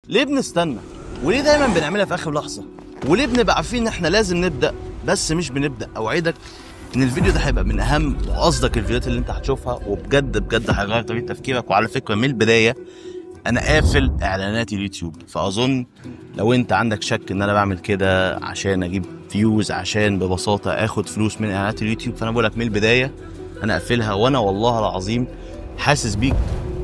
ليه بنستنى؟ وليه دايما بنعملها في اخر لحظه؟ وليه بنبقى عارفين ان احنا لازم نبدا بس مش بنبدا؟ اوعدك ان الفيديو ده هيبقى من اهم واصدق الفيديوهات اللي انت هتشوفها، وبجد بجد هيغير طريقه تفكيرك. وعلى فكره من البدايه انا قافل اعلانات اليوتيوب، فاظن لو انت عندك شك ان انا بعمل كده عشان اجيب فيوز، عشان ببساطه اخد فلوس من اعلانات اليوتيوب، فانا بقول لك من البدايه انا قافلها. وانا والله العظيم حاسس بيك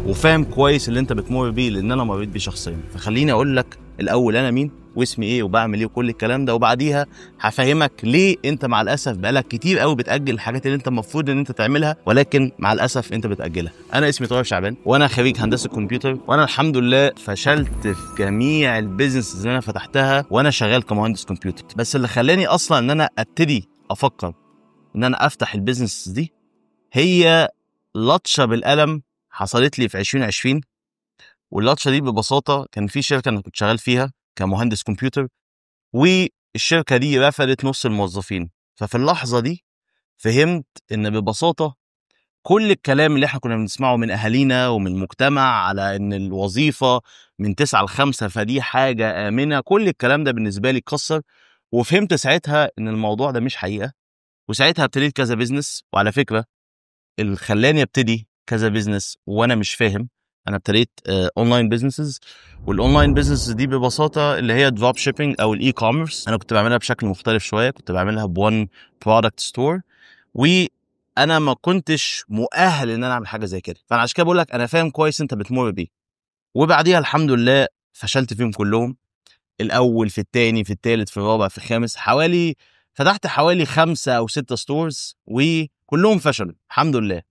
وفاهم كويس اللي انت بتمر بيه، لان انا مريت بيه شخصيا. فخليني اقول لك الاول انا مين واسمي ايه وبعمل ايه وكل الكلام ده، وبعديها هفهمك ليه انت مع الاسف بقالك كتير قوي بتاجل الحاجات اللي انت المفروض ان انت تعملها، ولكن مع الاسف انت بتاجلها. انا اسمي طارق شعبان، وانا خريج هندسه كمبيوتر، وانا الحمد لله فشلت في جميع البيزنس اللي انا فتحتها وانا شغال كمهندس كمبيوتر. بس اللي خلاني اصلا ان انا ابتدي افكر ان انا افتح البيزنس دي هي لطشه بالقلم حصلت لي في 2020. واللطشه دي ببساطه كان في شركه انا كنت شغال فيها كمهندس كمبيوتر، والشركه دي رفضت نص الموظفين. ففي اللحظه دي فهمت ان ببساطه كل الكلام اللي احنا كنا بنسمعه من اهالينا ومن المجتمع على ان الوظيفه من 9 ل 5 فدي حاجه امنه، كل الكلام ده بالنسبه لي اتكسر. وفهمت ساعتها ان الموضوع ده مش حقيقه. وساعتها ابتديت كذا بيزنس. وعلى فكره اللي خلاني ابتدي كذا بيزنس وانا مش فاهم، انا ابتديت اونلاين بيزنسز. والاونلاين بيزنس دي ببساطه اللي هي دروب شيبينج او الاي كوميرس. انا كنت بعملها بشكل مختلف شويه، كنت بعملها بون برودكت ستور، وانا ما كنتش مؤهل ان انا اعمل حاجه زي كده. فانا عشان كده بقول لك انا فاهم كويس انت بتمر بيه. وبعديها الحمد لله فشلت فيهم كلهم، الاول في الثاني في الثالث في الرابع في الخامس. فتحت حوالي 5 أو 6 ستورز وكلهم فشلوا الحمد لله.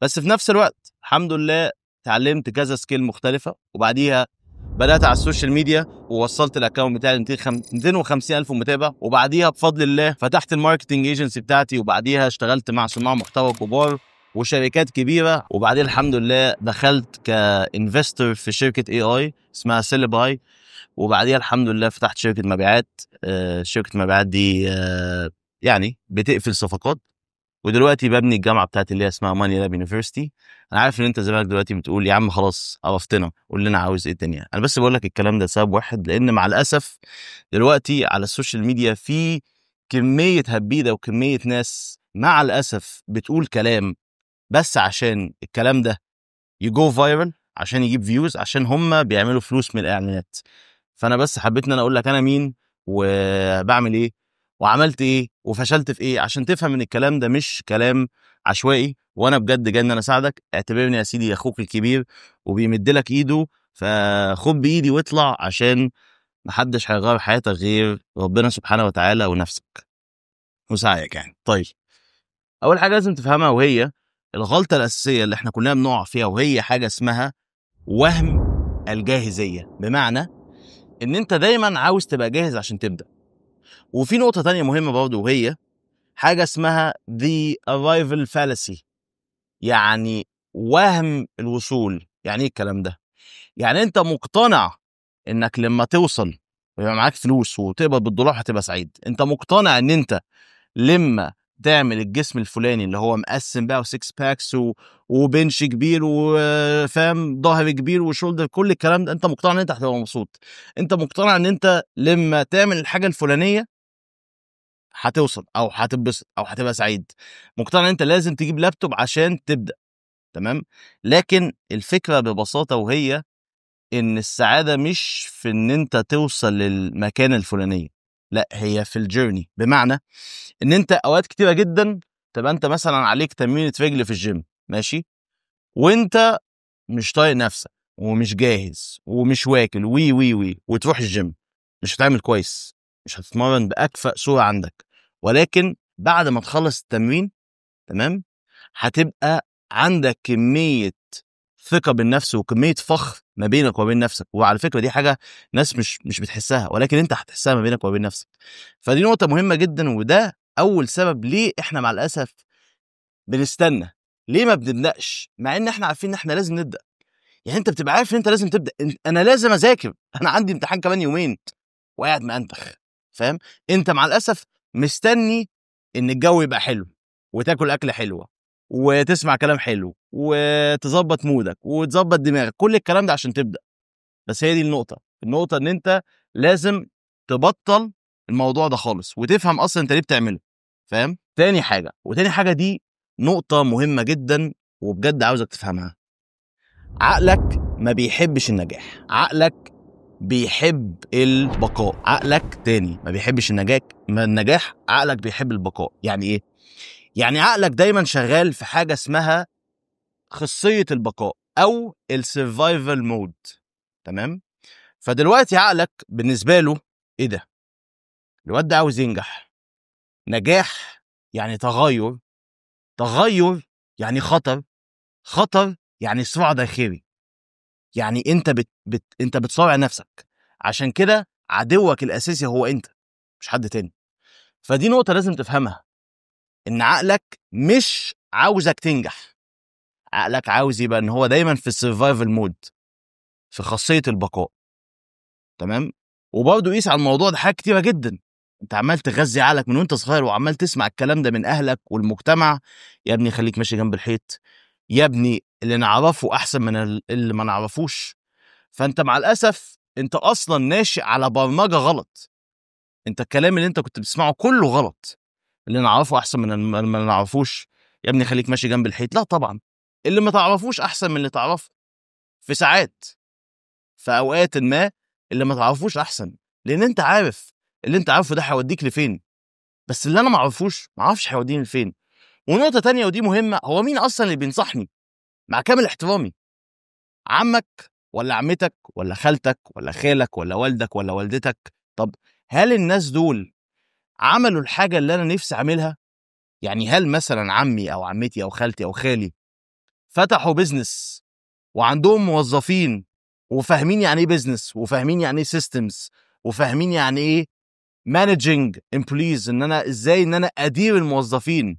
بس في نفس الوقت الحمد لله اتعلمت كذا سكيل مختلفة. وبعديها بدأت على السوشيال ميديا ووصلت الاكونت بتاعي ل 250 ألف متابع. وبعديها بفضل الله فتحت الماركتنج ايجنسي بتاعتي، وبعديها اشتغلت مع صناع محتوى كبار وشركات كبيرة. وبعدين الحمد لله دخلت كانفستور في شركة AI اسمها سيلباي. وبعديها الحمد لله فتحت شركة مبيعات. شركة المبيعات دي يعني بتقفل صفقات. ودلوقتي ببني الجامعه بتاعتي اللي هي اسمها ماني لاب يونيفرسيتي. انا عارف ان انت زمانك دلوقتي بتقول يا عم خلاص عرفتنا، قول لنا عاوز ايه الدنيا. انا بس بقول لك الكلام ده لسبب واحد، لان مع الاسف دلوقتي على السوشيال ميديا في كميه هبيده وكميه ناس مع الاسف بتقول كلام بس عشان الكلام ده يجو فايرال، عشان يجيب فيوز، عشان هم بيعملوا فلوس من الاعلانات. فانا بس حبيت ان انا اقول لك انا مين وبعمل ايه وعملت ايه وفشلت في ايه، عشان تفهم ان الكلام ده مش كلام عشوائي. وانا بجد جاي ان انا اساعدك. اعتبرني يا سيدي اخوك الكبير وبيمد لك ايده، فخد بايدي واطلع، عشان محدش هيغير حياتك غير ربنا سبحانه وتعالى ونفسك وسعيك يعني. طيب، اول حاجه لازم تفهمها وهي الغلطه الاساسيه اللي احنا كلنا بنقع فيها، وهي حاجه اسمها وهم الجاهزيه. بمعنى ان انت دايما عاوز تبقى جاهز عشان تبدا. وفي نقطه تانية مهمه برضه، وهي حاجه اسمها the arrival fallacy، يعني وهم الوصول. يعني ايه الكلام ده؟ يعني انت مقتنع انك لما توصل ويبقى معاك فلوس وتقبض بالدولار هتبقى سعيد. انت مقتنع ان انت لما تعمل الجسم الفلاني اللي هو مقسم بقى وسكس باكس وبنش كبير وفاهم ظهر كبير وشولدر، كل الكلام ده انت مقتنع ان انت هتبقى مبسوط. انت مقتنع ان انت لما تعمل الحاجه الفلانيه هتوصل او هتتبسط او هتبقى سعيد. مقتنع ان انت لازم تجيب لابتوب عشان تبدا. تمام. لكن الفكره ببساطه وهي ان السعاده مش في ان انت توصل للمكان الفلانيه، لا، هي في الجيرني. بمعنى ان انت اوقات كتيره جدا تبقى انت مثلا عليك تمرينة رجل في الجيم، ماشي، وانت مش طايق نفسك ومش جاهز ومش واكل وي وي وي وتروح الجيم، مش هتعمل كويس، مش هتتمرن باكفأ صوره عندك. ولكن بعد ما تخلص التمرين، تمام، هتبقى عندك كميه ثقه بالنفس وكميه فخر ما بينك وبين نفسك. وعلى فكره دي حاجه ناس مش بتحسها، ولكن انت هتحسها ما بينك وبين نفسك. فدي نقطه مهمه جدا، وده اول سبب ليه احنا مع الاسف بنستنى. ليه ما بنبداش مع ان احنا عارفين ان احنا لازم نبدا؟ يعني انت بتبقى عارف ان انت لازم تبدا. انا لازم اذاكر، انا عندي امتحان كمان يومين وقاعد مأنتخ، فاهم؟ انت مع الاسف مستني ان الجو يبقى حلو وتاكل اكله حلوه وتسمع كلام حلو وتظبط مودك وتظبط دماغك، كل الكلام ده عشان تبدا. بس هي دي النقطه، النقطه ان انت لازم تبطل الموضوع ده خالص وتفهم اصلا انت ليه بتعمله، فاهم؟ تاني حاجه دي نقطه مهمه جدا وبجد عاوزك تفهمها. عقلك ما بيحبش النجاح، عقلك بيحب البقاء. عقلك تاني ما بيحبش النجاح، عقلك بيحب البقاء. يعني ايه؟ يعني عقلك دايما شغال في حاجه اسمها خاصيه البقاء او السرفايفل مود. تمام؟ فدلوقتي عقلك بالنسبه له ايه ده؟ الواد ده عاوز ينجح. نجاح يعني تغير، تغير يعني خطر، خطر يعني صراع داخلي. يعني انت انت بتصارع نفسك. عشان كده عدوك الاساسي هو انت، مش حد تاني. فدي نقطه لازم تفهمها، ان عقلك مش عاوزك تنجح. عقلك عاوز يبقى ان هو دايما في السرفايفل مود، في خاصيه البقاء. تمام؟ وبرضه قيس على الموضوع ده حاجات كتيره جدا. انت عمال تغذي عقلك من وانت صغير وعمال تسمع الكلام ده من اهلك والمجتمع. يا ابني خليك ماشي جنب الحيط، يا ابني اللي نعرفه احسن من اللي ما نعرفوش. فانت مع الاسف انت اصلا ناشئ على برمجه غلط. انت الكلام اللي انت كنت بتسمعه كله غلط. اللي نعرفه احسن من اللي ما نعرفوش، يا ابني خليك ماشي جنب الحيط. لا طبعا، اللي ما تعرفوش احسن من اللي تعرفه. في ساعات، في اوقات ما، اللي ما تعرفوش احسن، لان انت عارف اللي انت عارفه ده هيوديك لفين. بس اللي انا ما اعرفوش ما اعرفش هيوديني لفين. ونقطه تانية ودي مهمه، هو مين اصلا اللي بينصحني؟ مع كامل احترامي، عمك ولا عمتك ولا خالتك ولا خالك ولا والدك ولا والدتك؟ طب هل الناس دول عملوا الحاجه اللي انا نفسي اعملها؟ يعني هل مثلا عمي او عمتي او خالتي او خالي فتحوا بيزنس وعندهم موظفين وفاهمين يعني ايه بيزنس، وفاهمين يعني ايه سيستمز، وفاهمين يعني ايه مانجينج امبلويز، ان انا ازاي ان انا ادير الموظفين،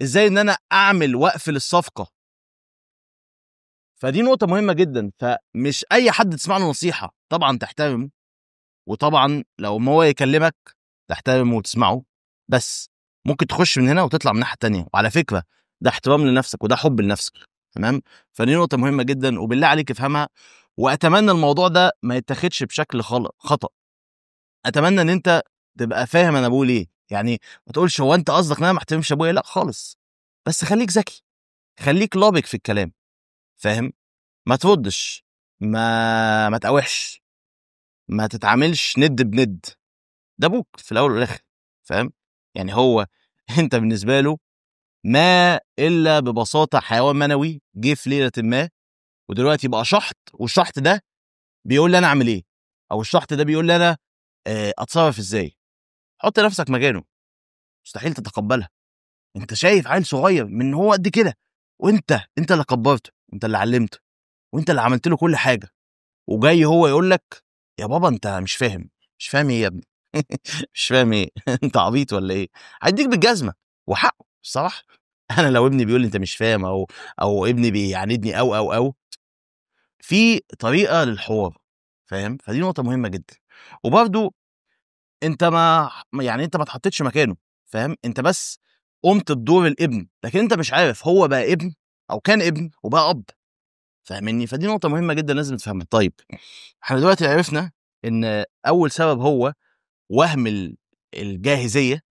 ازاي ان انا اعمل واقفل الصفقه؟ فدي نقطه مهمه جدا. فمش اي حد تسمع له نصيحه طبعا تحترمه، وطبعا لو ما هو يكلمك تحترمه وتسمعه، بس ممكن تخش من هنا وتطلع من ناحيه تانية. وعلى فكره ده احترام لنفسك وده حب لنفسك. تمام؟ فدي نقطه مهمه جدا وبالله عليك افهمها. واتمنى الموضوع ده ما يتاخدش بشكل خطا. اتمنى ان انت تبقى فاهم انا بقول ايه. يعني ما تقولش هو انت قصدك ان انا ما احترمش ابويا، لا خالص. بس خليك ذكي، خليك لابق في الكلام، فاهم؟ ما تردش، ما تقاوحش، ما تتعاملش ند بند. ده ابوك في الاول والاخر، فاهم؟ يعني هو انت بالنسبه له ما الا ببساطه حيوان منوي جه في ليله ما، ودلوقتي بقى شحط، والشحط ده بيقول لي انا اعمل ايه، او الشحط ده بيقول لي انا اتصرف ازاي. حط نفسك مكانه، مستحيل تتقبلها. انت شايف عيل صغير من هو قد كده، وانت اللي كبرته، وانت اللي علمته، وانت اللي عملت له كل حاجه، وجاي هو يقول لك يا بابا انت مش فاهم. مش فاهم ايه يا ابني؟ مش فاهم ايه؟ انت عبيط ولا ايه؟ هيديك بالجزمه، وحقه الصراحه. انا لو ابني بيقول لي انت مش فاهم، او ابني بيعاندني او في طريقه للحوار، فاهم؟ فدي نقطه مهمه جدا. وبرده انت يعني انت ما اتحطيتش مكانه، فاهم؟ انت بس قمت بدور الابن، لكن انت مش عارف هو بقى ابن او كان ابن وبقى اب، فاهمني؟ فدي نقطه مهمه جدا لازم تفهمها. طيب احنا دلوقتي عرفنا ان اول سبب هو وهم الجاهزيه،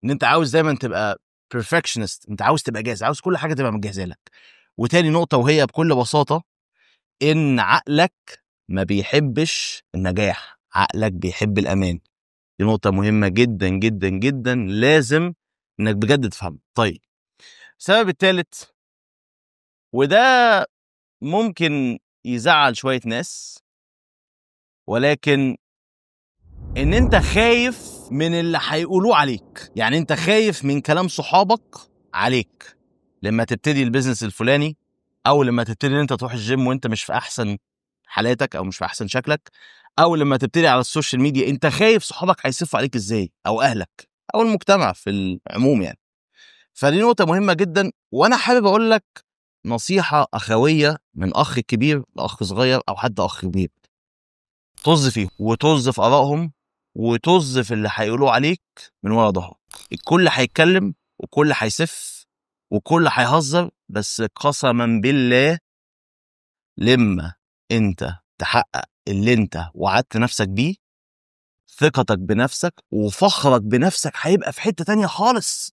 ان انت عاوز دايما تبقى perfectionist، انت عاوز تبقى جاهز، عاوز كل حاجه تبقى مجهزه لك. وتاني نقطه وهي بكل بساطه، ان عقلك ما بيحبش النجاح، عقلك بيحب الامان. دي نقطه مهمه جدا جدا جدا، لازم انك بجد تفهم. طيب السبب الثالث، وده ممكن يزعل شويه ناس، ولكن ان انت خايف من اللي هيقولوه عليك. يعني انت خايف من كلام صحابك عليك لما تبتدي البيزنس الفلاني، او لما تبتدي ان انت تروح الجيم وانت مش في احسن حالاتك او مش في احسن شكلك، او لما تبتدي على السوشيال ميديا انت خايف صحابك هيصفوا عليك ازاي، او اهلك او المجتمع في العموم يعني. فدي نقطة مهمة جدا، وانا حابب اقول لك نصيحة اخوية من اخ كبير لاخ صغير او حتى اخ كبير. طز فيهم وطز في ارائهم وطز في اللي هيقولوا عليك من ورا ظهرك. الكل هيتكلم وكل هيسف وكل هيهزر، بس قسما بالله لما انت تحقق اللي انت وعدت نفسك بيه، ثقتك بنفسك وفخرك بنفسك هيبقى في حتة تانية خالص.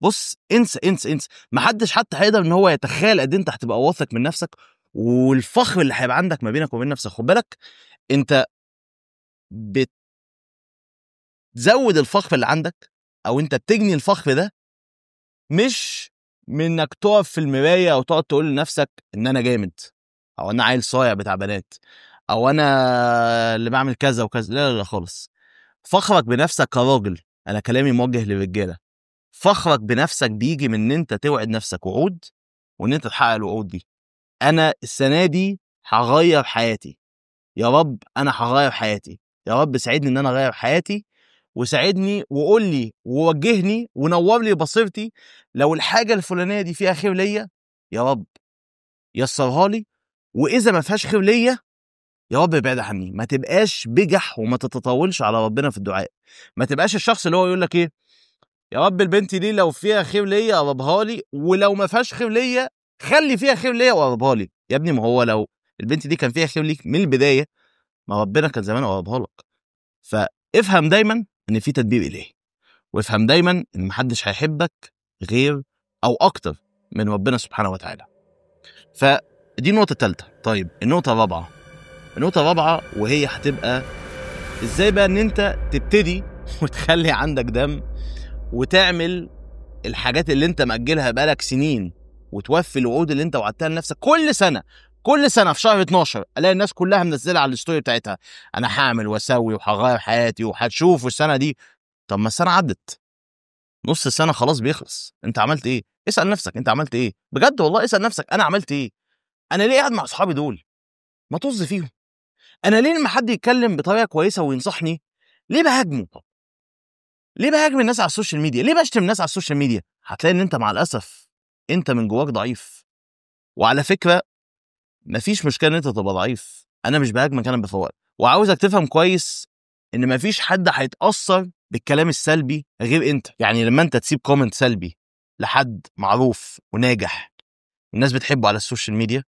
بص، انسى انسى انسى، محدش حتى هيقدر ان هو يتخيل قد انت هتبقى واثق من نفسك، والفخر اللي هيبقى عندك ما بينك وبين نفسك. خد بالك، انت بتزود الفخر اللي عندك، او انت بتجني الفخر ده مش من انك تقف في المرايه او تقعد تقول لنفسك ان انا جامد، او انا عيل صايع بتاع بنات، او انا اللي بعمل كذا وكذا. لا لا لا خالص. فخرك بنفسك كراجل، انا كلامي موجه للرجاله، فخرك بنفسك بيجي من ان انت توعد نفسك وعود، وان انت تحقق الوعود دي. انا السنه دي هغير حياتي، يا رب انا هغير حياتي، يا رب ساعدني ان انا اغير حياتي، وساعدني وقول لي ووجهني ونور لي بصيرتي. لو الحاجه الفلانيه دي فيها خير ليا، يا رب يسرها لي، واذا ما فيهاش خير ليا، يا رب ابعد عني. ما تبقاش بجح وما تتطاولش على ربنا في الدعاء. ما تبقاش الشخص اللي هو يقول لك ايه، يا رب البنت دي لو فيها خير ليا قربها لي، ولو ما فيهاش خير ليا خلي فيها خير ليا وقربها لي. يا ابني، ما هو لو البنت دي كان فيها خير ليك من البدايه، ما ربنا كان زمان قربها لك. فافهم دايما ان في تدبير الهي، وافهم دايما ان محدش هيحبك غير او اكتر من ربنا سبحانه وتعالى. فدي النقطه الثالثه. طيب النقطه الرابعه وهي هتبقى ازاي بقى ان انت تبتدي وتخلي عندك دم، وتعمل الحاجات اللي انت مأجلها بقالك سنين، وتوفي الوعود اللي انت وعدتها لنفسك. كل سنه في شهر 12 الاقي الناس كلها منزله على الستوري بتاعتها، انا هعمل واسوي وهغير حياتي وهتشوف السنه دي. طب ما السنه عدت، نص السنه خلاص بيخلص، انت عملت ايه؟ اسال نفسك انت عملت ايه بجد، والله اسال نفسك انا عملت ايه. انا ليه قاعد مع اصحابي دول؟ ما طز فيهم. انا ليه لما حد يتكلم بطريقه كويسه وينصحني ليه بهاجمه؟ ليه بهاجم الناس على السوشيال ميديا؟ ليه بشتم الناس على السوشيال ميديا؟ هتلاقي ان انت مع الاسف انت من جواك ضعيف. وعلى فكره، مفيش مشكله ان انت تبقى ضعيف، انا مش بهاجمك، انا بفوقك. وعاوزك تفهم كويس ان مفيش حد هيتاثر بالكلام السلبي غير انت. يعني لما انت تسيب كومنت سلبي لحد معروف وناجح والناس بتحبه على السوشيال ميديا،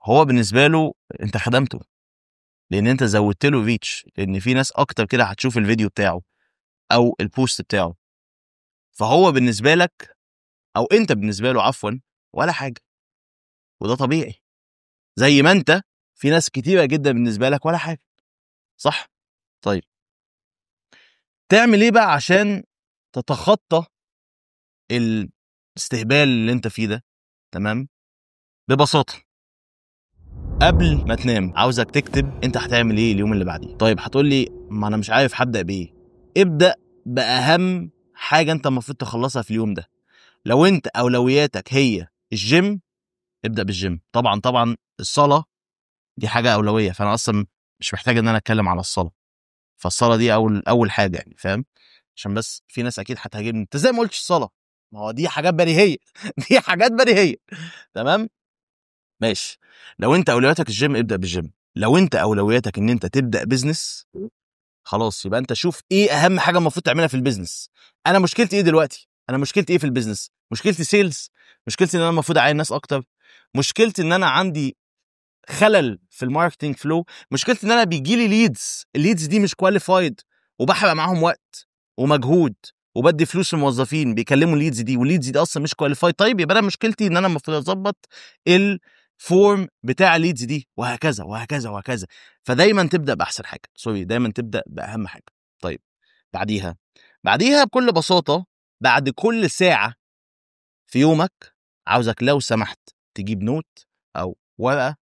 هو بالنسبه له انت خدمته، لان انت زودت له ريتش، لان في ناس اكتر كده هتشوف الفيديو بتاعه او البوست بتاعه. فهو بالنسبه لك، او انت بالنسبه له عفوا، ولا حاجه. وده طبيعي، زي ما انت في ناس كتيره جدا بالنسبه لك ولا حاجه. صح؟ طيب، تعمل ايه بقى عشان تتخطى الاستهبال اللي انت فيه ده؟ تمام. ببساطه، قبل ما تنام عاوزك تكتب انت هتعمل ايه اليوم اللي بعديه. طيب هتقول لي ما انا مش عارف هبدا بايه. ابدا باهم حاجه انت المفروض تخلصها في اليوم ده. لو انت اولوياتك هي الجيم، ابدا بالجيم. طبعا طبعا الصلاه دي حاجه اولويه، فانا اصلا مش محتاج ان انا اتكلم على الصلاه. فالصلاه دي اول حاجه، يعني فاهم؟ عشان بس في ناس اكيد هتهاجمني، انت ازاي ما قلتش الصلاه؟ ما هو دي حاجات بديهيه دي حاجات بديهيه. تمام، ماشي. لو انت اولوياتك الجيم، ابدا بالجيم. لو انت اولوياتك ان انت تبدا بيزنس، خلاص يبقى انت شوف ايه اهم حاجه المفروض تعملها في البيزنس. انا مشكلتي ايه دلوقتي؟ انا مشكلتي ايه في البيزنس؟ مشكلتي سيلز؟ مشكلتي ان انا المفروض اعين ناس اكتر؟ مشكلتي ان انا عندي خلل في الماركتنج فلو؟ مشكلتي ان انا بيجي لي الليدز دي مش كواليفايد، وبحرق معاهم وقت ومجهود، وبدي فلوس للموظفين بيكلموا الليدز دي، والليدز دي اصلا مش كواليفايد. طيب يبقى انا مشكلتي ان انا المفروض اظبط الفورم بتاع الليدز دي، وهكذا وهكذا وهكذا. فدايما تبدا باحسن حاجه، دايما تبدا باهم حاجه. طيب، بعديها بكل بساطه، بعد كل ساعه في يومك، عاوزك لو سمحت تجيب نوت او ورقه،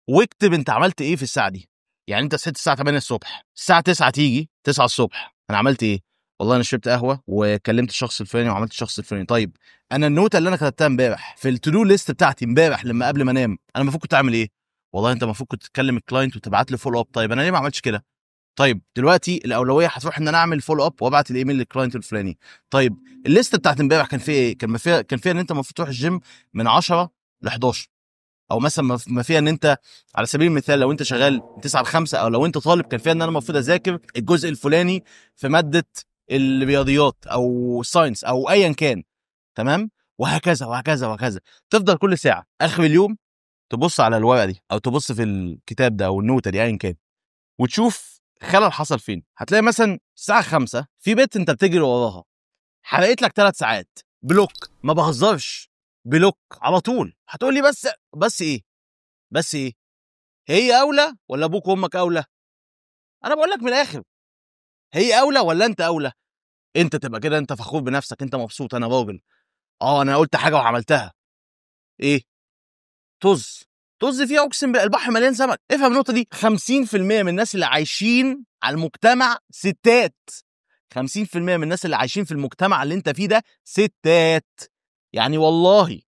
واكتب انت عملت ايه في الساعه دي. يعني انت صحيت الساعه 8 الصبح، الساعه 9 تيجي 9 الصبح، انا عملت ايه؟ والله انا شربت قهوه وكلمت الشخص الفلاني وعملت الشخص الفلاني. طيب، انا النوته اللي انا كتبتها امبارح في التو دو ليست بتاعتي امبارح لما قبل ما انام، انا المفروض كنت اعمل ايه؟ والله انت المفروض كنت تكلم الكلاينت وتبعت له فولو اب. طيب انا ليه ما عملتش كده؟ طيب دلوقتي الاولويه هتروح ان انا اعمل فولو اب وابعت الايميل للكلاينت الفلاني. طيب الليست بتاعت امبارح كان فيها ايه؟ كان فيها ان انت المفروض تروح الجيم من 10 ل 11، او مثلا ما فيها ان انت على سبيل المثال لو انت شغال 9 ل 5، او لو انت طالب كان فيها ان انا المفروض اذاكر الجزء الفلاني في ماده الرياضيات او ساينس او ايا كان. تمام، وهكذا وهكذا وهكذا. تفضل كل ساعه اخر اليوم تبص على الورقه دي او تبص في الكتاب ده او النوته دي ايا كان، وتشوف خلل حصل فين. هتلاقي مثلا الساعه 5 في بيت انت بتجري وراها، حرقت لك 3 ساعات، بلوك. ما بهزرش، بلوك على طول. هتقول لي بس ايه؟ بس ايه؟ هي اولى ولا ابوك وامك اولى؟ انا بقول لك من الاخر، هي اولى ولا انت اولى؟ انت تبقى كده انت فخور بنفسك، انت مبسوط، انا راجل، انا قلت حاجه وعملتها. ايه؟ طز فيها، اقسم بالله البحر مليان سمك. افهم النقطه دي. 50% من الناس اللي عايشين على المجتمع ستات. 50% من الناس اللي عايشين في المجتمع اللي انت فيه ده ستات. يعني والله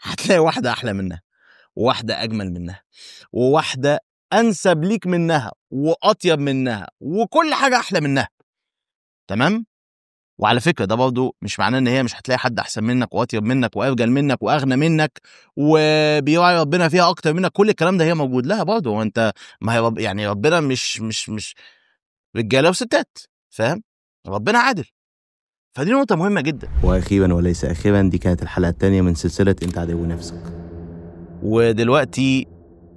هتلاقي واحده احلى منها، وواحده اجمل منها، وواحده انسب ليك منها، واطيب منها، وكل حاجه احلى منها. تمام؟ وعلى فكره ده برضه مش معناه ان هي مش هتلاقي حد احسن منك واطيب منك وارجل منك واغنى منك وبيراعي ربنا فيها اكتر منك. كل الكلام ده هي موجود لها برضه. وانت ما هي يعني ربنا مش رجاله وستات، فاهم؟ ربنا عادل. فدي نقطه مهمه جدا. واخيرا وليس اخيرا، دي كانت الحلقه الثانيه من سلسله انت عدو نفسك. ودلوقتي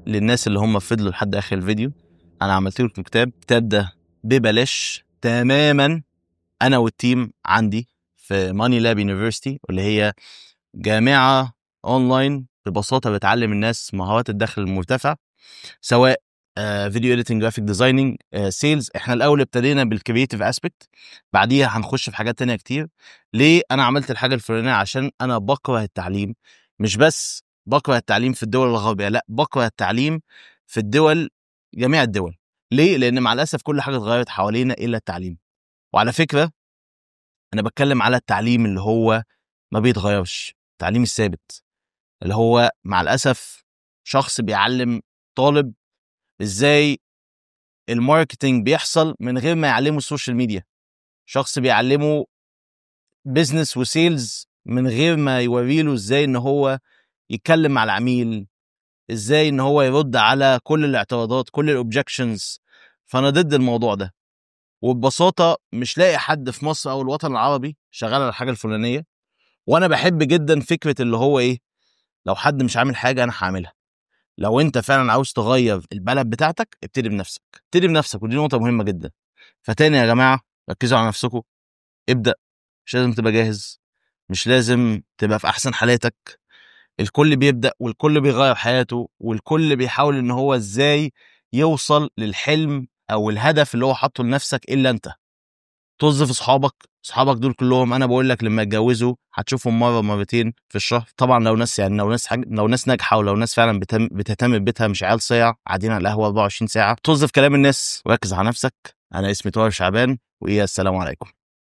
للناس اللي هم فضلوا لحد اخر الفيديو، انا عملت لكم الكتاب ده ببلاش تماما، انا والتيم عندي في ماني لاب يونيفرسيتي، واللي هي جامعه اونلاين ببساطه بتعلم الناس مهارات الدخل المرتفع، سواء فيديو اديتنج، جرافيك ديزايننج، سيلز. احنا الاول ابتدينا بالكرييتيف اسبكت، بعديها هنخش في حاجات تانية كتير. ليه انا عملت الحاجه الفلانيه؟ عشان انا بكره التعليم. مش بس بكره التعليم في الدول الغربيه، لا، بكره التعليم في الدول، جميع الدول. ليه؟ لان مع الاسف كل حاجه اتغيرت حوالينا الا التعليم. وعلى فكره انا بتكلم على التعليم اللي هو ما بيتغيرش، التعليم الثابت، اللي هو مع الاسف شخص بيعلم طالب ازاي الماركتينج بيحصل من غير ما يعلمه السوشيال ميديا، شخص بيعلمه بيزنس وسيلز من غير ما يوريله ازاي ان هو يتكلم مع العميل، ازاي ان هو يرد على كل الاعتراضات، كل الاوبجكشنز. فانا ضد الموضوع ده، وببساطه مش لاقي حد في مصر او الوطن العربي شغال على الحاجه الفلانيه. وانا بحب جدا فكره اللي هو ايه، لو حد مش عامل حاجه انا هعملها. لو انت فعلا عاوز تغير البلد بتاعتك، ابتدي بنفسك، ابتدي بنفسك، ودي نقطه مهمه جدا. فتاني يا جماعه، ركزوا على نفسكم، ابدا. مش لازم تبقى جاهز، مش لازم تبقى في احسن حالاتك. الكل بيبدا والكل بيغير حياته، والكل بيحاول ان هو ازاي يوصل للحلم او الهدف اللي هو حاطه لنفسك الا انت. طز في اصحابك دول كلهم، انا بقول لك لما يتجوزوا هتشوفهم مره مرتين في الشهر. طبعا لو ناس، يعني لو ناس ناجحه، ولو ناس فعلا بتهتم ببيتها، مش عيال صيع قاعدين على القهوه 24 ساعه. طز في كلام الناس وركز على نفسك. انا اسمي طارق شعبان، وايه، السلام عليكم.